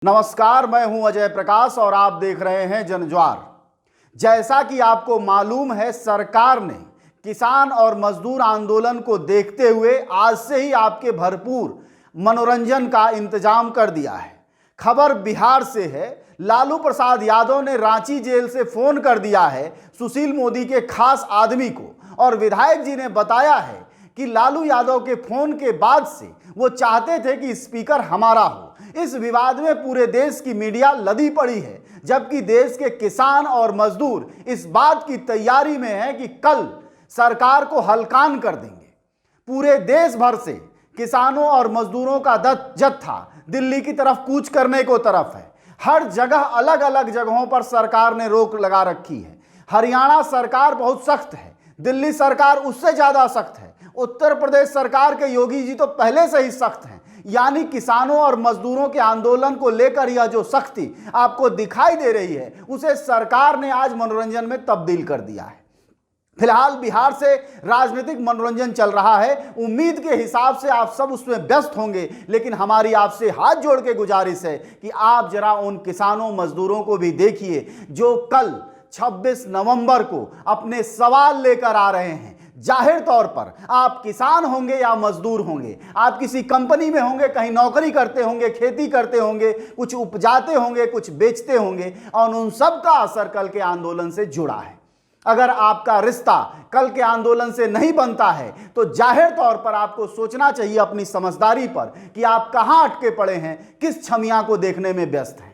नमस्कार, मैं हूं अजय प्रकाश और आप देख रहे हैं जनज्वार। जैसा कि आपको मालूम है, सरकार ने किसान और मजदूर आंदोलन को देखते हुए आज से ही आपके भरपूर मनोरंजन का इंतजाम कर दिया है। खबर बिहार से है। लालू प्रसाद यादव ने रांची जेल से फोन कर दिया है सुशील मोदी के खास आदमी को, और विधायक जी ने बताया है कि लालू यादव के फोन के बाद से वो चाहते थे कि स्पीकर हमारा हो। इस विवाद में पूरे देश की मीडिया लदी पड़ी है, जबकि देश के किसान और मजदूर इस बात की तैयारी में हैं कि कल सरकार को हलकान कर देंगे। पूरे देश भर से किसानों और मजदूरों का जत्था दिल्ली की तरफ कूच करने को तरफ है। हर जगह अलग अलग जगहों पर सरकार ने रोक लगा रखी है। हरियाणा सरकार बहुत सख्त है, दिल्ली सरकार उससे ज्यादा सख्त है, उत्तर प्रदेश सरकार के योगी जी तो पहले से ही सख्त हैं। यानी किसानों और मजदूरों के आंदोलन को लेकर यह जो सख्ती आपको दिखाई दे रही है, उसे सरकार ने आज मनोरंजन में तब्दील कर दिया है। फिलहाल बिहार से राजनीतिक मनोरंजन चल रहा है। उम्मीद के हिसाब से आप सब उसमें व्यस्त होंगे, लेकिन हमारी आपसे हाथ जोड़ के गुजारिश है कि आप जरा उन किसानों मजदूरों को भी देखिए जो कल 26 नवंबर को अपने सवाल लेकर आ रहे हैं। जाहिर तौर पर आप किसान होंगे या मजदूर होंगे, आप किसी कंपनी में होंगे, कहीं नौकरी करते होंगे, खेती करते होंगे, कुछ उपजाते होंगे, कुछ बेचते होंगे, और उन सब का असर कल के आंदोलन से जुड़ा है। अगर आपका रिश्ता कल के आंदोलन से नहीं बनता है तो जाहिर तौर पर आपको सोचना चाहिए अपनी समझदारी पर कि आप कहां अटके पड़े हैं, किस छमिया को देखने में व्यस्त हैं।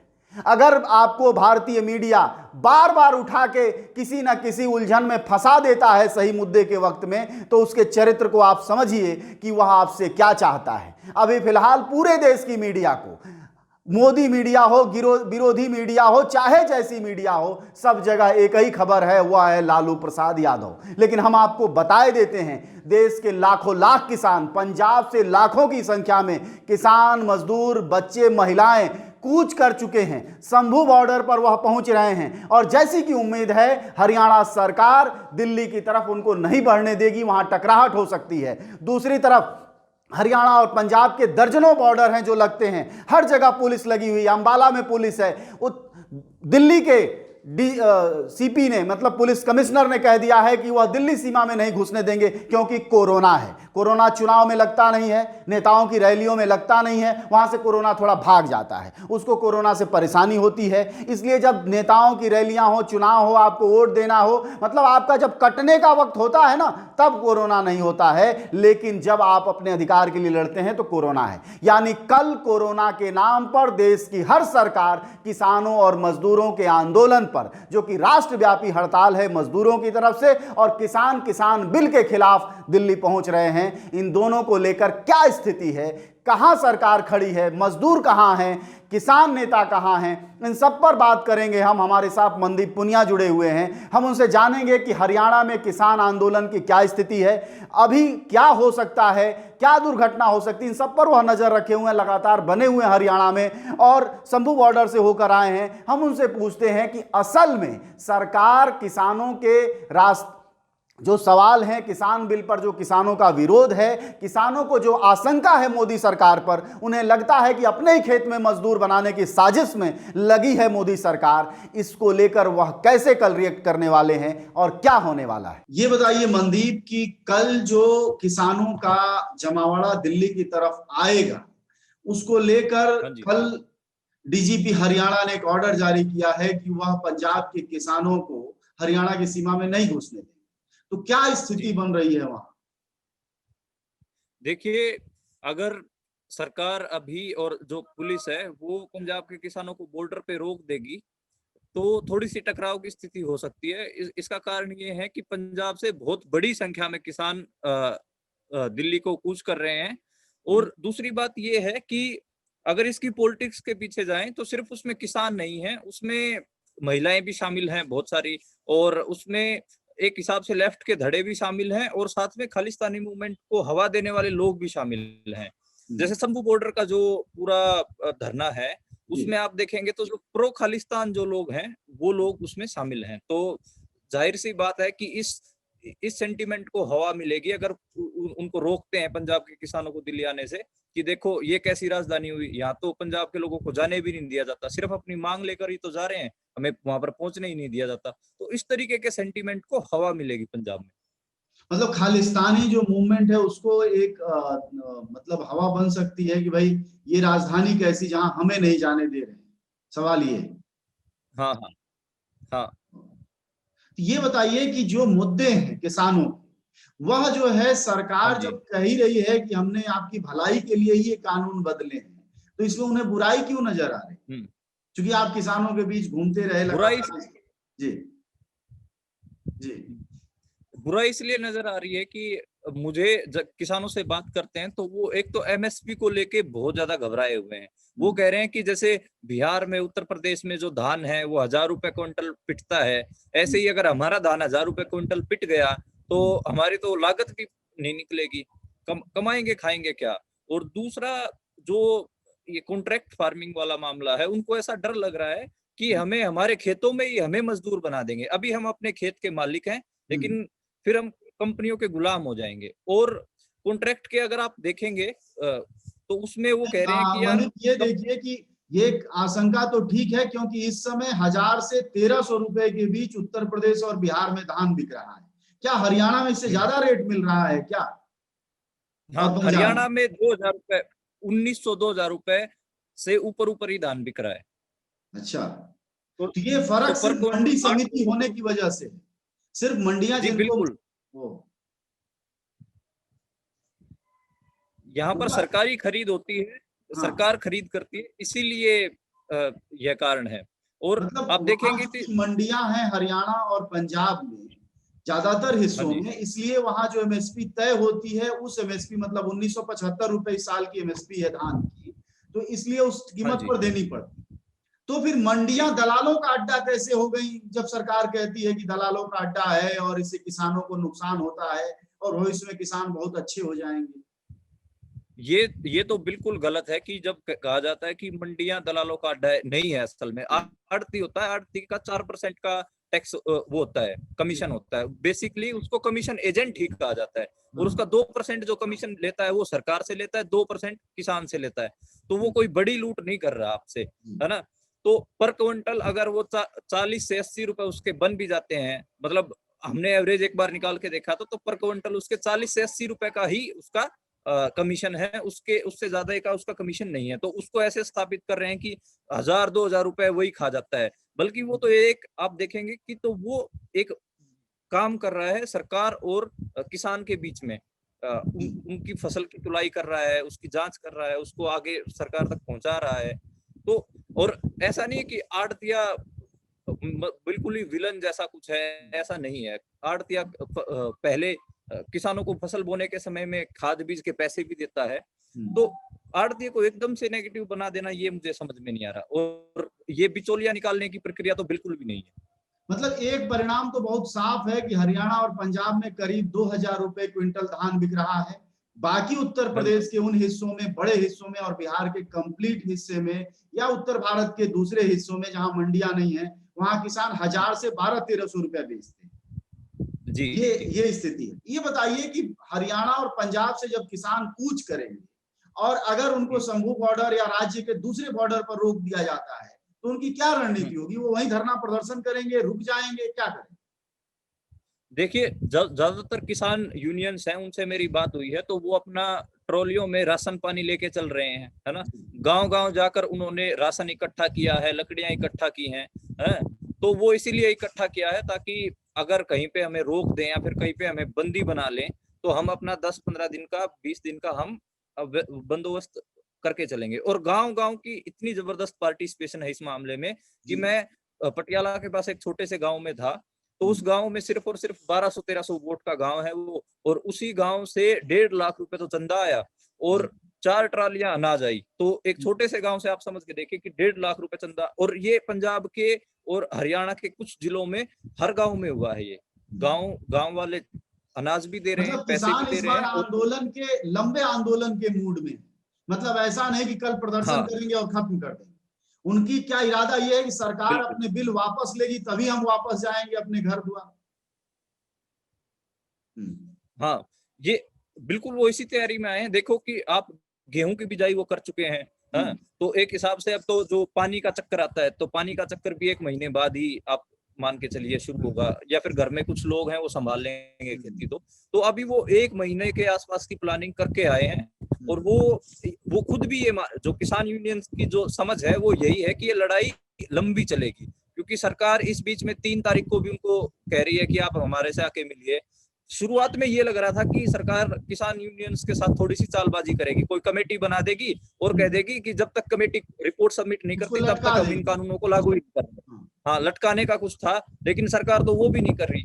अगर आपको भारतीय मीडिया बार बार उठा के किसी न किसी उलझन में फंसा देता है सही मुद्दे के वक्त में, तो उसके चरित्र को आप समझिए कि वह आपसे क्या चाहता है। अभी फिलहाल पूरे देश की मीडिया को, मोदी मीडिया हो, विरोधी मीडिया हो, चाहे जैसी मीडिया हो, सब जगह एक ही खबर है, वह है लालू प्रसाद यादव। लेकिन हम आपको बताए देते हैं, देश के लाखों लाख किसान, पंजाब से लाखों की संख्या में किसान, मजदूर, बच्चे, महिलाएं कूच कर चुके हैं। शंभू बॉर्डर पर वह पहुंच रहे हैं, और जैसी कि उम्मीद है हरियाणा सरकार दिल्ली की तरफ उनको नहीं बढ़ने देगी, वहां टकराहट हो सकती है। दूसरी तरफ हरियाणा और पंजाब के दर्जनों बॉर्डर हैं जो लगते हैं, हर जगह पुलिस लगी हुई है। अंबाला में पुलिस है। दिल्ली के सीपी ने, मतलब पुलिस कमिश्नर ने कह दिया है कि वह दिल्ली सीमा में नहीं घुसने देंगे, क्योंकि कोरोना है। कोरोना चुनाव में लगता नहीं है, नेताओं की रैलियों में लगता नहीं है, वहां से कोरोना थोड़ा भाग जाता है, उसको कोरोना से परेशानी होती है। इसलिए जब नेताओं की रैलियां हो, चुनाव हो, आपको वोट देना हो, मतलब आपका जब कटने का वक्त होता है ना, तब कोरोना नहीं होता है। लेकिन जब आप अपने अधिकार के लिए लड़ते हैं तो कोरोना है। यानी कल कोरोना के नाम पर देश की हर सरकार किसानों और मजदूरों के आंदोलन, जो कि राष्ट्रव्यापी हड़ताल है मजदूरों की तरफ से, और किसान बिल के खिलाफ दिल्ली पहुंच रहे हैं, इन दोनों को लेकर क्या स्थिति है, कहां सरकार खड़ी है, मजदूर कहां हैं, किसान नेता कहां हैं, इन सब पर बात करेंगे हम। हमारे साथ मनदीप पुनिया जुड़े हुए हैं, हम उनसे जानेंगे कि हरियाणा में किसान आंदोलन की क्या स्थिति है, अभी क्या हो सकता है, क्या दुर्घटना हो सकती है, इन सब पर वह नजर रखे हुए हैं, लगातार बने हुए हैं हरियाणा में, और शंभू बॉर्डर से होकर आए हैं। हम उनसे पूछते हैं कि असल में सरकार किसानों के जो सवाल हैं, किसान बिल पर जो किसानों का विरोध है, किसानों को जो आशंका है मोदी सरकार पर, उन्हें लगता है कि अपने ही खेत में मजदूर बनाने की साजिश में लगी है मोदी सरकार, इसको लेकर वह कैसे कल रिएक्ट करने वाले हैं और क्या होने वाला है, ये बताइए मनदीप। कि कल जो किसानों का जमावड़ा दिल्ली की तरफ आएगा, उसको लेकर कल डीजीपी हरियाणा ने एक ऑर्डर जारी किया है कि वह पंजाब के किसानों को हरियाणा की सीमा में नहीं घुसने देंगे। तो क्या स्थिति बन रही है वहां? देखिए, अगर सरकार अभी और जो पुलिस है वो पंजाब के किसानों को बॉर्डर पे रोक देगी तो थोड़ी सी टकराव की स्थिति हो सकती है। इसका कारण ये है कि पंजाब से बहुत बड़ी संख्या में किसान दिल्ली को कूच कर रहे हैं। और दूसरी बात ये है कि अगर इसकी पॉलिटिक्स के पीछे जाएं तो सिर्फ उसमें किसान नहीं है, उसमें महिलाएं भी शामिल हैं बहुत सारी, और उसमें एक हिसाब से लेफ्ट के धड़े भी शामिल हैं, और साथ में खालिस्तानी मूवमेंट को हवा देने वाले लोग भी शामिल हैं। जैसे शंभू बॉर्डर का जो पूरा धरना है, उसमें आप देखेंगे तो जो प्रो खालिस्तान जो लोग हैं वो लोग उसमें शामिल हैं। तो जाहिर सी बात है कि इस सेंटीमेंट को हवा मिलेगी अगर उनको रोकते हैं पंजाब के किसानों को दिल्ली आने से, कि देखो ये कैसी राजधानी हुई, यहाँ तो पंजाब के लोगों को जाने भी नहीं दिया जाता, सिर्फ अपनी मांग लेकर ही तो जा रहे हैं, हमें वहां पर पहुंचने ही नहीं दिया जाता। तो इस तरीके के सेंटीमेंट को हवा मिलेगी पंजाब में। मतलब खालिस्तानी जो मूवमेंट है उसको एक मतलब हवा बन सकती है कि भाई ये राजधानी कैसी जहां हमें नहीं जाने दे रहे हैं, सवाल ये है। हाँ हाँ हाँ। तो ये बताइए कि जो मुद्दे हैं किसानों के, वह जो है हाँ सरकार जी। जब कह ही रही है कि हमने आपकी भलाई के लिए ही ये कानून बदले हैं, तो इसमें उन्हें बुराई क्यों नजर आ रही? हम्म। क्योंकि आप किसानों के बीच घूमते रहे बुराई लगातार। जी जी। बुराई इसलिए नजर आ रही है कि मुझे जब किसानों से बात करते हैं तो वो एक तो एमएसपी को लेके बहुत ज्यादा घबराए हुए हैं। वो कह रहे हैं कि जैसे बिहार में, उत्तर प्रदेश में जो धान है वो 1,000 रुपए क्विंटल पिटता है, ऐसे ही अगर हमारा धान 1,000 रुपए क्विंटल पिट गया तो हमारी तो लागत भी नहीं निकलेगी, कमाएंगे खाएंगे क्या। और दूसरा, जो ये कॉन्ट्रैक्ट फार्मिंग वाला मामला है, उनको ऐसा डर लग रहा है कि हमें हमारे खेतों में ही हमें मजदूर बना देंगे। अभी हम अपने खेत के मालिक हैं, लेकिन फिर हम कंपनियों के गुलाम हो जाएंगे। और कॉन्ट्रैक्ट के अगर आप देखेंगे तो उसमें वो कह रहे हैं कि यार मनित, ये देखिए कि ये आशंका तो ठीक है, क्योंकि इस समय 1,000 से 1,300 रुपए के बीच उत्तर प्रदेश और बिहार में धान बिक रहा है। क्या हरियाणा में इससे ज्यादा रेट मिल रहा है क्या? हाँ, और पंजाब में? हरियाणा में 2,000 रुपए, 1,900 2,000 रुपए से ऊपर ऊपर ही धान बिक रहा है। अच्छा, तो, तो ये तो फर्क पर सिर्फ मंडी क्विंटल समिति होने की वजह से है। सिर्फ मंडियां जी जिनको बिल्कुल, वो यहाँ पर पूरा। सरकारी खरीद होती है, हाँ, सरकार खरीद करती है, इसीलिए यह कारण है। और मतलब आप वहां देखेंगे की मंडियां हैं हरियाणा और पंजाब में ज्यादातर हाँ हिस्सों जी में, इसलिए वहां जो एमएसपी तय होती है उस एमएसपी मतलब 1,975 रुपए इस साल की एमएसपी है धान की, तो इसलिए उस हाँ कीमत जी पर देनी पड़ती। तो फिर जी। मंडियां दलालों का अड्डा कैसे हो गई, जब सरकार कहती है कि दलालों का अड्डा है और इससे किसानों को नुकसान होता है और भविष्य में किसान बहुत अच्छे हो जाएंगे? ये तो बिल्कुल गलत है कि जब कहा जाता है कि मंडियां दलालों का अड्डा है, नहीं है। असल में आड़ती होता है, आड़ती का 4% का टैक्स वो होता है, कमीशन होता है। बेसिकली उसको कमीशन एजेंट ही कहा जाता है। और उसका 2% जो कमीशन लेता है वो सरकार से लेता है, 2% किसान से लेता है। तो वो कोई बड़ी लूट नहीं कर रहा आपसे, है ना। तो पर क्विंटल अगर वो 40 से 80 रुपए उसके बन भी जाते हैं, मतलब हमने एवरेज एक बार निकाल के देखा तो पर क्विंटल उसके 40 से 80 रुपए का ही उसका कमीशन है, उसके उससे ज्यादा का उसका कमीशन नहीं है। तो उसको ऐसे स्थापित कर रहे हैं कि 1,000 2,000 रुपए वही खा जाता है। बल्कि वो तो एक आप देखेंगे कि तो वो एक काम कर रहा है सरकार और किसान के बीच में। उनकी फसल की तुलाई कर रहा है, उसकी जांच कर रहा है, उसको आगे सरकार तक पहुंचा रहा है। तो और ऐसा नहीं है कि आड़तिया बिल्कुल ही विलन जैसा कुछ है, ऐसा नहीं है। आड़तिया पहले किसानों को फसल बोने के समय में खाद बीज के पैसे भी देता है। तो आड़तिया को एकदम से नेगेटिव बना देना ये मुझे समझ में नहीं आ रहा। और ये बिचौलिया निकालने की प्रक्रिया तो बिल्कुल भी नहीं है। मतलब एक परिणाम तो बहुत साफ है कि हरियाणा और पंजाब में करीब 2,000 रुपए क्विंटल धान बिक रहा है। बाकी उत्तर हाँ जी प्रदेश के उन हिस्सों में, बड़े हिस्सों में और बिहार के कंप्लीट हिस्से में या उत्तर भारत के दूसरे हिस्सों में जहां मंडियां नहीं है, वहां किसान 1,000 से 1,200-1,300 रुपए बेचते हैं। जी जी। ये स्थिति है। ये बताइए कि हरियाणा और पंजाब से जब किसान कूच करेंगे और अगर उनको शंभू बॉर्डर या राज्य के दूसरे बॉर्डर पर रोक दिया जाता है, तो उनकी क्या रणनीति होगी? वो वहीं धरना प्रदर्शन करेंगे, रुक जाएंगे, क्या करेंगे? देखिए, ज्यादातर किसान यूनियंस हैं, उनसे मेरी बात हुई है तो वो अपना ट्रॉलियों में राशन पानी लेके चल रहे हैं, है ना। गांव गांव जाकर उन्होंने राशन इकट्ठा किया है, लकड़ियां इकट्ठा की हैं, है। तो वो इसीलिए इकट्ठा किया है ताकि अगर कहीं पे हमें रोक दें या फिर कहीं पे हमें बंदी बना लें तो हम अपना 10-15 दिन का, 20 दिन का हम बंदोबस्त करके चलेंगे। और गांव गांव की इतनी जबरदस्त पार्टिसिपेशन है इस मामले में कि मैं पटियाला के पास एक छोटे से गांव में था, तो उस गांव में सिर्फ और सिर्फ 1,200-1,300 वोट का गांव है वो, और उसी गांव से 1.5 लाख रुपए तो चंदा आया और 4 ट्रालियां अनाज आई। तो एक छोटे से गांव से आप समझ के देखिए कि 1.5 लाख रुपए चंदा। और ये पंजाब के और हरियाणा के कुछ जिलों में हर गांव में हुआ है ये। गांव गांव वाले अनाज भी दे रहे हैं, मतलब पैसे भी किसान दे इस रहे बार हैं। और आंदोलन के, लंबे आंदोलन के मूड में, मतलब ऐसा नहीं कि कल प्रदर्शन हाँ करेंगे और खत्म कर देंगे। उनकी क्या इरादा ये है कि सरकार बिल्कुल। अपने बिल वापस लेगी तभी हम वापस जाएंगे अपने घर द्वार। हाँ, ये बिल्कुल वो इसी तैयारी में आए हैं। देखो कि आप गेहूं की बिजाई वो कर चुके हैं। हाँ, तो एक हिसाब से अब तो जो पानी का चक्कर आता है, तो पानी का चक्कर भी 1 महीने बाद ही आप मान के चलिए शुरू होगा, या फिर घर में कुछ लोग हैं वो संभाल लेंगे खेती। तो अभी वो 1 महीने के आसपास की प्लानिंग करके आए हैं। और वो खुद भी ये जो किसान यूनियन की जो समझ है वो यही है कि ये लड़ाई लंबी चलेगी, क्योंकि सरकार इस बीच में 3 तारीख को भी उनको कह रही है कि आप हमारे से आके मिलिए। शुरुआत में ये लग रहा था कि सरकार किसान यूनियंस के साथ थोड़ी सी चालबाजी करेगी, कोई कमेटी बना देगी और कह देगी कि जब तक कमेटी रिपोर्ट सबमिट नहीं करती तब तक हम इन कानूनों को लागू नहीं करेंगे। हाँ, लटकाने का कुछ था, लेकिन सरकार तो वो भी नहीं कर रही।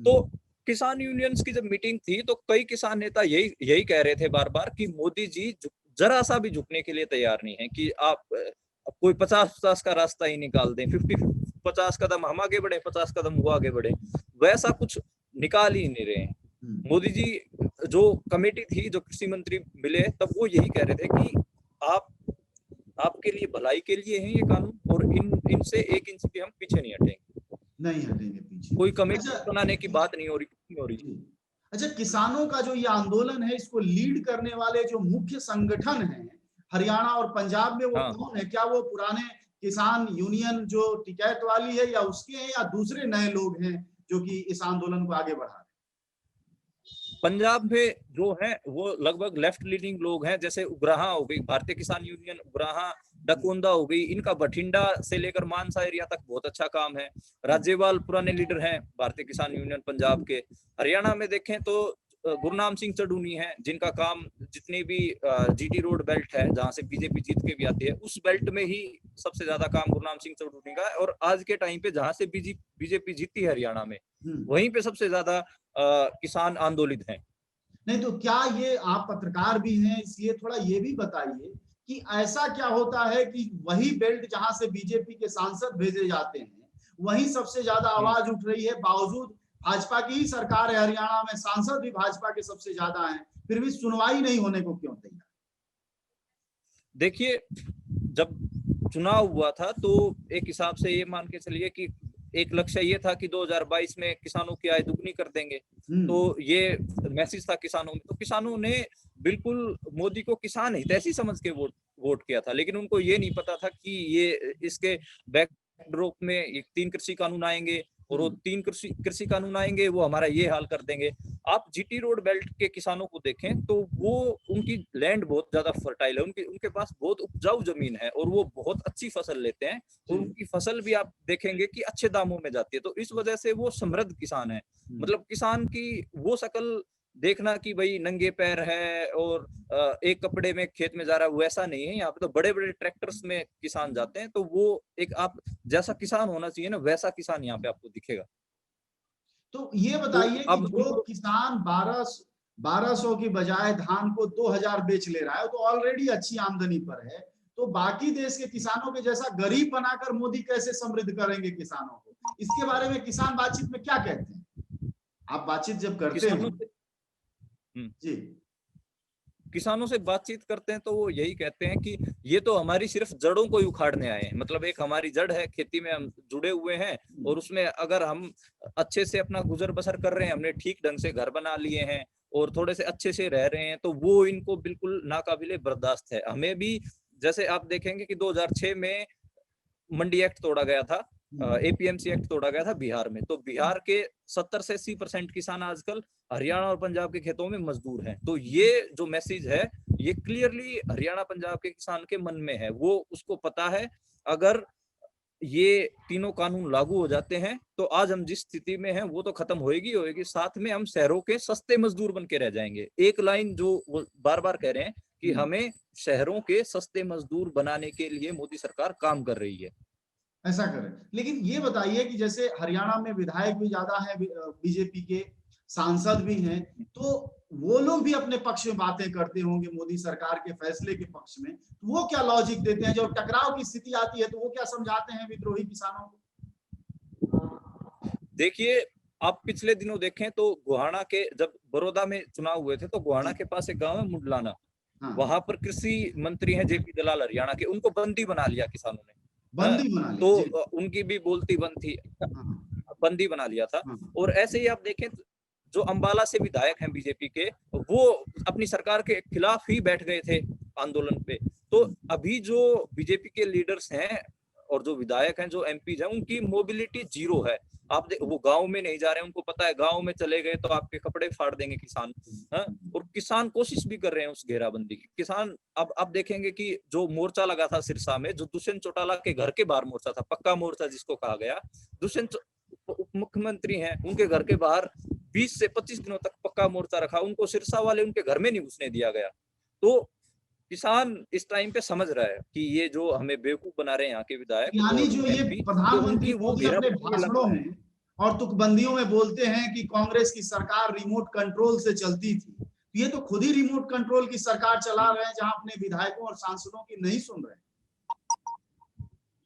तो किसान यूनियंस की जब मीटिंग थी तो कई किसान नेता यही कह रहे थे बार बार कि मोदी जी जरा सा भी झुकने के लिए तैयार नहीं है, कि आप कोई 50-50 का रास्ता ही निकाल दें, 50 कदम हम आगे बढ़े, 50 कदम वो आगे बढ़े, वैसा कुछ निकाल ही नहीं रहे हैं। मोदी जी जो कमेटी थी, जो कृषि मंत्री मिले, तब वो यही कह रहे थे कि आपके लिए भलाई के लिए हैं ये कानून, और इनसे 1 इंच भी हम पीछे नहीं हटेंगे पीछे। कोई कमेटी बनाने की बात नहीं हो रही। अच्छा, किसानों का जो ये आंदोलन है, इसको लीड करने वाले जो मुख्य संगठन हैं हरियाणा और पंजाब में, वो कौन है? क्या वो पुराने किसान यूनियन जो टिकैत वाली है, या उसके हैं, या दूसरे नए लोग हैं जो कि इस आंदोलन को आगे बढ़ा रहे हैं? पंजाब में जो है वो लगभग लेफ्ट लीनिंग लोग हैं, जैसे उग्राहा हो गई, भारतीय किसान यूनियन उग्राहा, डकोंदा हो गई, इनका बठिंडा से लेकर मानसा एरिया तक बहुत अच्छा काम है। राज्यपाल पुराने लीडर हैं भारतीय किसान यूनियन पंजाब के। हरियाणा में देखें तो गुरनाम सिंह चडूनी है, जिनका काम जितनी भी जीटी रोड बेल्ट है जहां से बीजेपी जीत के भी आती है, उस बेल्ट में ही सबसे ज्यादा काम गुरनाम सिंह चडूनी का है। और आज के टाइम पे जहां से बीजेपी जीती है हरियाणा में, वहीं पे सबसे ज्यादा किसान आंदोलित हैं। नहीं तो क्या ये, आप पत्रकार भी हैं, इसलिए थोड़ा ये भी बताइए कि ऐसा क्या होता है कि वही बेल्ट जहां से बीजेपी के सांसद भेजे जाते हैं, वहीं सबसे ज्यादा आवाज उठ रही है, बावजूद भाजपा की ही सरकार है हरियाणा में, सांसद भी भाजपा के सबसे ज्यादा हैं, फिर भी सुनवाई नहीं होने को क्यों तैयार? देखिए, जब चुनाव हुआ था तो एक हिसाब से ये मान के चलिए कि एक लक्ष्य ये था कि 2022 में किसानों की आय दुगनी कर देंगे। तो ये मैसेज था किसानों में, तो किसानों ने बिल्कुल मोदी को किसान हितैषी समझ के वोट किया था। लेकिन उनको ये नहीं पता था कि ये इसके बैकड्रॉप में 3 कृषि कानून आएंगे, और वो 3 कृषि कानून आएंगे, वो हमारा ये हाल कर देंगे। आप जीटी रोड बेल्ट के किसानों को देखें तो वो, उनकी लैंड बहुत ज्यादा फर्टाइल है, उनके पास बहुत उपजाऊ जमीन है, और वो बहुत अच्छी फसल लेते हैं, और उनकी फसल भी आप देखेंगे कि अच्छे दामों में जाती है। तो इस वजह से वो समृद्ध किसान है। मतलब किसान की वो शकल देखना कि भाई नंगे पैर है और एक कपड़े में खेत में जा रहा है, वैसा नहीं है। यहाँ पे तो बड़े बड़े ट्रैक्टर्स में किसान जाते हैं। तो वो एक, आप जैसा किसान होना चाहिए ना, वैसा किसान यहाँ पे आपको दिखेगा। तो ये बताइए कि जो किसान 1200 की बजाय धान को 2000 बेच ले रहा है, तो ऑलरेडी अच्छी आमदनी पर है, तो बाकी देश के किसानों के जैसा गरीब बनाकर मोदी कैसे समृद्ध करेंगे किसानों को? इसके बारे में किसान बातचीत में क्या कहते हैं? आप बातचीत जब करते हो जी, किसानों से बातचीत करते हैं तो वो यही कहते हैं कि ये तो हमारी सिर्फ जड़ों को ही उखाड़ने आए हैं। मतलब एक हमारी जड़ है, खेती में हम जुड़े हुए हैं, और उसमें अगर हम अच्छे से अपना गुजर बसर कर रहे हैं, हमने ठीक ढंग से घर बना लिए हैं और थोड़े से अच्छे से रह रहे हैं, तो वो इनको बिल्कुल नाकाबिले बर्दाश्त है। हमें भी, जैसे आप देखेंगे कि 2006 में मंडी एक्ट तोड़ा गया था, एपीएमसी एक्ट तोड़ा गया था बिहार में। तो बिहार के 70 से 80% किसान आजकल हरियाणा और पंजाब के खेतों में मजदूर हैं। तो ये जो मैसेज है, ये क्लियरली हरियाणा पंजाब के किसान के मन में है। वो, उसको पता है अगर ये तीनों कानून लागू हो जाते हैं तो आज हम जिस स्थिति में हैं वो तो खत्म होएगी, साथ में हम शहरों के सस्ते मजदूर बन के रह जाएंगे। एक लाइन जो वो बार बार कह रहे हैं कि हमें शहरों के सस्ते मजदूर बनाने के लिए मोदी सरकार काम कर रही है। ऐसा करें। लेकिन ये बताइए कि जैसे हरियाणा में विधायक भी ज्यादा है, बीजेपी के सांसद भी हैं, तो वो लोग भी अपने पक्ष में बातें करते होंगे मोदी सरकार के फैसले के पक्ष में। तो वो क्या लॉजिक देते हैं? जब टकराव की स्थिति आती है तो वो क्या समझाते हैं विद्रोही किसानों को? देखिए, आप पिछले दिनों देखें तो गोहाना के, जब बड़ौदा में चुनाव हुए थे, तो गोहाना के पास एक गांव है मुडलाना, वहां पर कृषि मंत्री हैं जेपी दलाल हरियाणा के, उनको बंदी बना लिया किसानों ने। बंदी बना लिया, तो उनकी भी बोलती बंद थी, बंदी बना लिया था। और ऐसे ही आप देखें, जो अंबाला से विधायक हैं बीजेपी के, वो अपनी सरकार के खिलाफ ही बैठ गए थे आंदोलन पे। तो अभी जो बीजेपी के लीडर्स हैं और जो विधायक हैं, जो एमपीज हैं, उनकी मोबिलिटी जीरो है। वो गांव में नहीं जा रहे हैं, उनको पता है गांव में चले गए तो आपके कपड़े फाड़ देंगे किसान। हाँ? और किसान कोशिश भी कर रहे हैं उस घेराबंदी की। किसान अब देखेंगे कि जो मोर्चा लगा था सिरसा में, जो दुष्यंत चौटाला के घर के बाहर मोर्चा था, पक्का मोर्चा जिसको कहा गया, दुष्यंत उप मुख्यमंत्री हैं, उनके घर के बाहर 20 से 25 दिनों तक पक्का मोर्चा रखा, उनको सिरसा वाले उनके घर में नहीं घुसने दिया गया। तो किसान इस टाइम पे समझ रहा है कि ये जो हमें बेवकूफ बना रहे हैं यहाँ के विधायक यानी और जो ये एमपी, तो प्रधानमंत्री उनकी वो मोदी अपने घेराबंदी लग भाषणों रहा है। में और तुकबंदियों में बोलते हैं कि कांग्रेस की सरकार रिमोट कंट्रोल से चलती थी, तो ये तो खुद ही रिमोट कंट्रोल की सरकार चला रहे हैं, जहां अपने विधायकों और सांसदों की नहीं सुन रहे।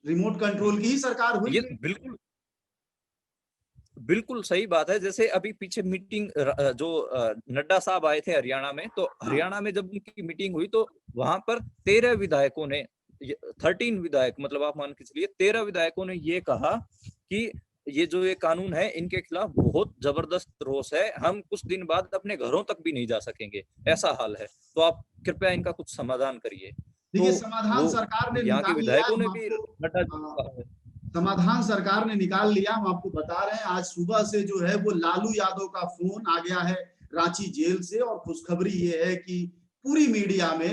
रिमोट कंट्रोल की ही सरकार हुई। ये बिल्कुल बिल्कुल सही बात है। जैसे अभी पीछे मीटिंग जो नड्डा साहब आए थे हरियाणा में, तो हरियाणा में जब उनकी मीटिंग हुई तो वहां पर 13 विधायकों ने, 13 विधायक, मतलब आप मान के चलिए 13 विधायकों ने ये कहा कि ये जो ये कानून है इनके खिलाफ बहुत जबरदस्त रोष है, हम कुछ दिन बाद अपने घरों तक भी नहीं जा सकेंगे, ऐसा हाल है, तो आप कृपया इनका कुछ समाधान करिए। देखिए, तो समाधान सरकार ने यहाँ के निकाल लिया। विधायकों ने भी नड्डा जी को कहा है। समाधान सरकार ने निकाल लिया, हम आपको बता रहे हैं। आज सुबह से जो है वो लालू यादव का फोन आ गया है रांची जेल से, और खुशखबरी ये है कि पूरी मीडिया में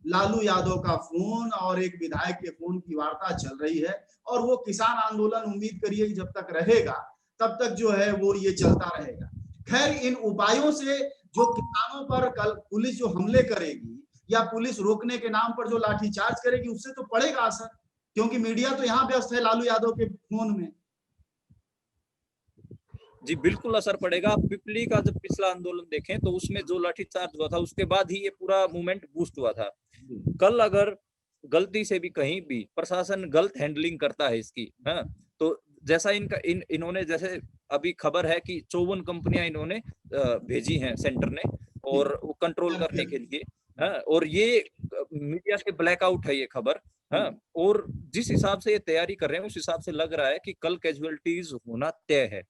लालू यादव का फोन और एक विधायक के फोन की वार्ता चल रही है। और वो किसान आंदोलन, उम्मीद करिए कि जब तक रहेगा तब तक जो है वो ये चलता रहेगा। खैर, इन उपायों से जो किसानों पर कल पुलिस जो हमले करेगी या पुलिस रोकने के नाम पर जो लाठीचार्ज करेगी, उससे तो पड़ेगा असर, क्योंकि मीडिया तो यहाँ व्यस्त है लालू यादव के फोन में। जी बिल्कुल असर पड़ेगा। आप पिपली का जब पिछला आंदोलन देखें तो उसमें जो लाठीचार्ज हुआ था उसके बाद ही ये पूरा मूवमेंट बूस्ट हुआ था। कल अगर गलती से भी कहीं भी प्रशासन गलत हैंडलिंग करता है इसकी, हाँ, तो जैसा इन्होंने जैसे अभी खबर है कि 54 कंपनियां इन्होंने भेजी हैं सेंटर ने, और वो कंट्रोल करने के लिए, हाँ, और ये मीडिया से ब्लैकआउट है ये खबर, हाँ, और जिस हिसाब से ये तैयारी कर रहे हैं उस हिसाब से लग रहा है कि कल कैजुअलिटीज होना तय है।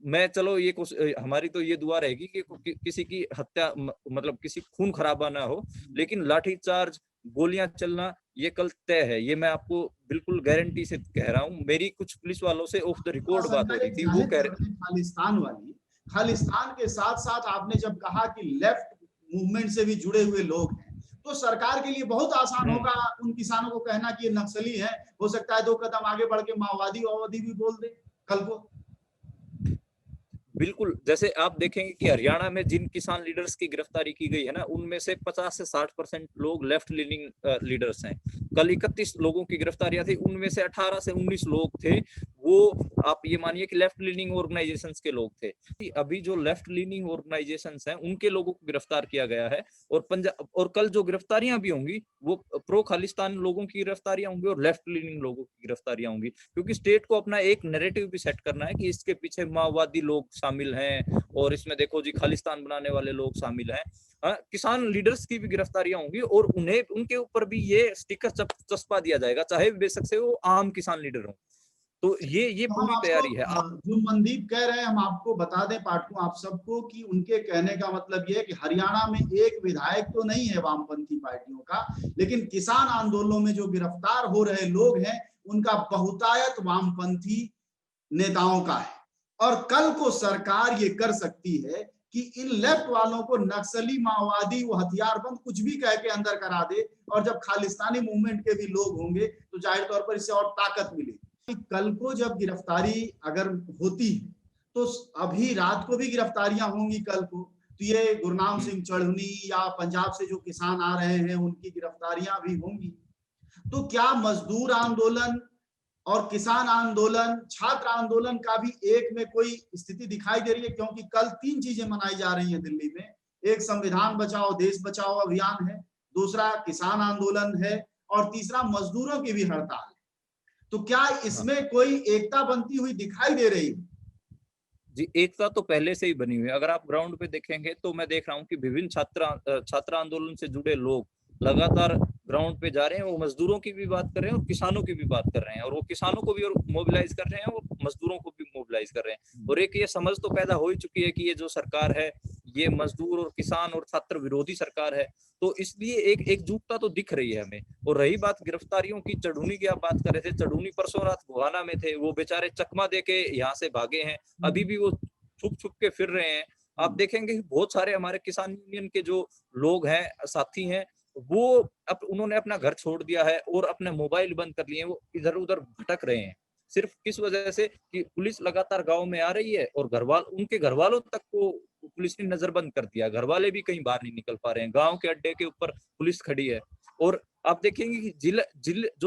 मैं चलो ये हमारी तो ये दुआ रहेगी कि किसी की हत्या, मतलब किसी खून खराबा ना हो, लेकिन लाठीचार्ज, गोलियां चलना ये कल तय है। ये मैं आपको बिल्कुल गारंटी से कह रहा हूँ। मेरी कुछ पुलिस वालों से ऑफ द रिकॉर्ड बात हो रही थी, वो कह रहे खालिस्तान वाली, खालिस्तान के साथ साथ आपने जब कहा कि लेफ्ट मूवमेंट से भी जुड़े हुए लोग हैं, तो सरकार के लिए बहुत आसान होगा उन किसानों को कहना कि ये नक्सली है। हो सकता है 2 कदम आगे बढ़ के माओवादी भी बोल दे कल को। बिल्कुल, जैसे आप देखेंगे कि हरियाणा में जिन किसान लीडर्स की गिरफ्तारी की गई है ना, उनमें से 50 से 60% लोग लेफ्ट लीनिंग लीडर्स हैं। कल 31 लोगों की गिरफ्तारियां थी, उनमें से 18 से 19 लोग थे वो आप ये मानिए कि लेफ्ट लीनिंग ऑर्गेनाइजेशंस के लोग थे। अभी जो लेफ्ट लीनिंग ऑर्गेनाइजेशंस हैं उनके लोगों को गिरफ्तार किया गया है, और पंजाब और कल जो गिरफ्तारियां भी होंगी वो प्रो खालिस्तान लोगों की गिरफ्तारियां होंगी और लेफ्ट लीनिंग लोगों की गिरफ्तारियां होंगी, क्योंकि स्टेट को अपना एक नैरेटिव भी सेट करना है कि इसके पीछे माओवादी लोग शामिल हैं और इसमें देखो जी खालिस्तान बनाने वाले लोग शामिल हैं। किसान लीडर्स की भी गिरफ्तारियां होंगी और उन्हें उनके ऊपर भी ये स्टिकर चस्पा दिया जाएगा, चाहे बेशक से वो आम किसान लीडर हो। तो ये तो पूरी तैयारी है। जो मनदीप कह रहे हैं, हम आपको बता दें पाठकों आप सबको कि उनके कहने का मतलब ये है कि हरियाणा में एक विधायक तो नहीं है वामपंथी पार्टियों का, लेकिन किसान आंदोलनों में जो गिरफ्तार हो रहे लोग हैं उनका बहुतायत वामपंथी नेताओं का है। और कल को सरकार ये कर सकती है कि इन लेफ्ट वालों को नक्सली, माओवादी, वो हथियारबंद कुछ भी कह के अंदर करा दे, और जब खालिस्तानी मूवमेंट के भी लोग होंगे तो जाहिर तौर पर इससे और ताकत मिलेगी। कल को जब गिरफ्तारी अगर होती है तो अभी रात को भी गिरफ्तारियां होंगी कल को, तो ये गुरनाम सिंह चढ़नी या पंजाब से जो किसान आ रहे हैं उनकी गिरफ्तारियां भी होंगी। तो क्या मजदूर आंदोलन और किसान आंदोलन, छात्र आंदोलन का भी एक में कोई स्थिति दिखाई दे रही है? क्योंकि कल 3 चीजें मनाई जा रही हैं दिल्ली में। एक संविधान बचाओ देश बचाओ अभियान है, दूसरा किसान आंदोलन है, और तीसरा मजदूरों की भी हड़ताल है। तो क्या इसमें कोई एकता बनती हुई दिखाई दे रही है? जी, एकता तो पहले से ही बनी हुई है। अगर आप ग्राउंड पे देखेंगे तो मैं देख रहा हूँ कि विभिन्न छात्र आंदोलन से जुड़े लोग लगातार ग्राउंड पे जा रहे हैं। वो मजदूरों की भी बात कर रहे हैं और किसानों की भी बात कर रहे हैं, और वो किसानों को भी और मोबिलाइज कर रहे हैं और मजदूरों को भी मोबिलाइज कर रहे हैं। और एक ये समझ तो पैदा हो ही चुकी है कि ये जो सरकार है ये मजदूर और किसान और छात्र विरोधी सरकार है। तो इसलिए एक एकजुटता तो दिख रही है हमें। और रही बात गिरफ्तारियों की, चढ़ूनी की आप बात कर रहे थे, चढ़ूनी परसों रात गोहाना में थे, वो बेचारे चकमा दे के यहाँ से भागे हैं, अभी भी वो छुप छुप के फिर रहे हैं। आप देखेंगे कि बहुत सारे हमारे किसान यूनियन के जो लोग हैं, साथी हैं, वो उन्होंने अपना घर छोड़ दिया है और अपने मोबाइल बंद कर लिए हैं, वो इधर उधर भटक रहे हैं। सिर्फ किस वजह से कि पुलिस लगातार गांव में आ रही है और उनके घर वालों तक को पुलिस ने नजरबंद कर दिया। घर वाले भी कहीं बाहर नहीं निकल पा रहे हैं, गांव के अड्डे के ऊपर पुलिस खड़ी है। और आप देखेंगे कि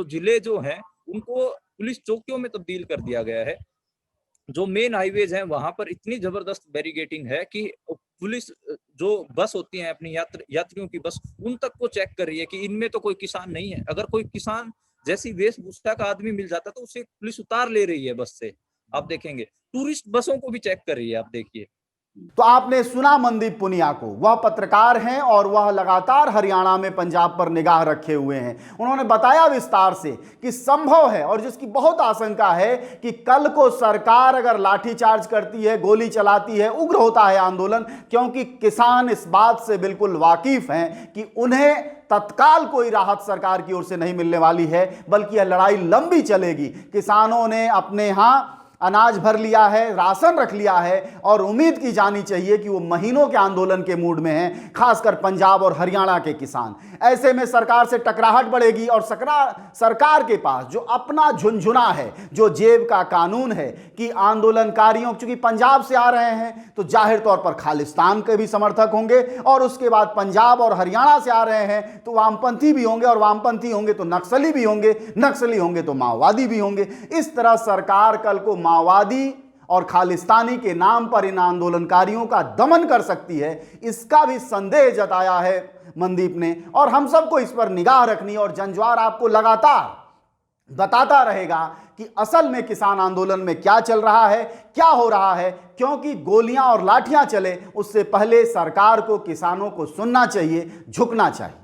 जिले जो हैं उनको पुलिस चौकियों में तब्दील कर दिया गया है। जो मेन हाईवेज हैं वहां पर इतनी जबरदस्त बैरिगेटिंग है कि पुलिस जो बस होती है अपनी यात्रियों की बस, उन तक को चेक कर रही है कि इनमें तो कोई किसान नहीं है। अगर कोई किसान जैसी वेशभूषा का आदमी मिल जाता तो उसे पुलिस उतार ले रही है बस से। आप देखेंगे टूरिस्ट बसों को भी चेक कर रही है। आप देखिए, तो आपने सुना मनदीप पुनिया को, वह पत्रकार हैं और वह लगातार हरियाणा में पंजाब पर निगाह रखे हुए हैं। उन्होंने बताया विस्तार से कि संभव है और जिसकी बहुत आशंका है कि कल को सरकार अगर लाठीचार्ज करती है, गोली चलाती है, उग्र होता है आंदोलन, क्योंकि किसान इस बात से बिल्कुल वाकिफ हैं कि उन्हें तत्काल कोई राहत सरकार की ओर से नहीं मिलने वाली है, बल्कि यह लड़ाई लंबी चलेगी। किसानों ने अपने यहां अनाज भर लिया है, राशन रख लिया है और उम्मीद की जानी चाहिए कि वो महीनों के आंदोलन के मूड में हैं, खासकर पंजाब और हरियाणा के किसान। ऐसे में सरकार से टकराहट बढ़ेगी और सरकार के पास जो अपना झुनझुना है, जो जेब का कानून है कि आंदोलनकारियों, चूंकि पंजाब से आ रहे हैं तो जाहिर तौर पर खालिस्तान के भी समर्थक होंगे, और उसके बाद पंजाब और हरियाणा से आ रहे हैं तो वामपंथी भी होंगे, और वामपंथी होंगे तो नक्सली भी होंगे, नक्सली होंगे तो माओवादी भी होंगे। इस तरह सरकार कल को माओवादी और खालिस्तानी के नाम पर इन आंदोलनकारियों का दमन कर सकती है, इसका भी संदेह जताया है मनदीप ने। और हम सबको इस पर निगाह रखनी, और जनज्वार आपको लगातार बताता रहेगा कि असल में किसान आंदोलन में क्या चल रहा है, क्या हो रहा है। क्योंकि गोलियां और लाठियां चले उससे पहले सरकार को किसानों को सुनना चाहिए, झुकना चाहिए।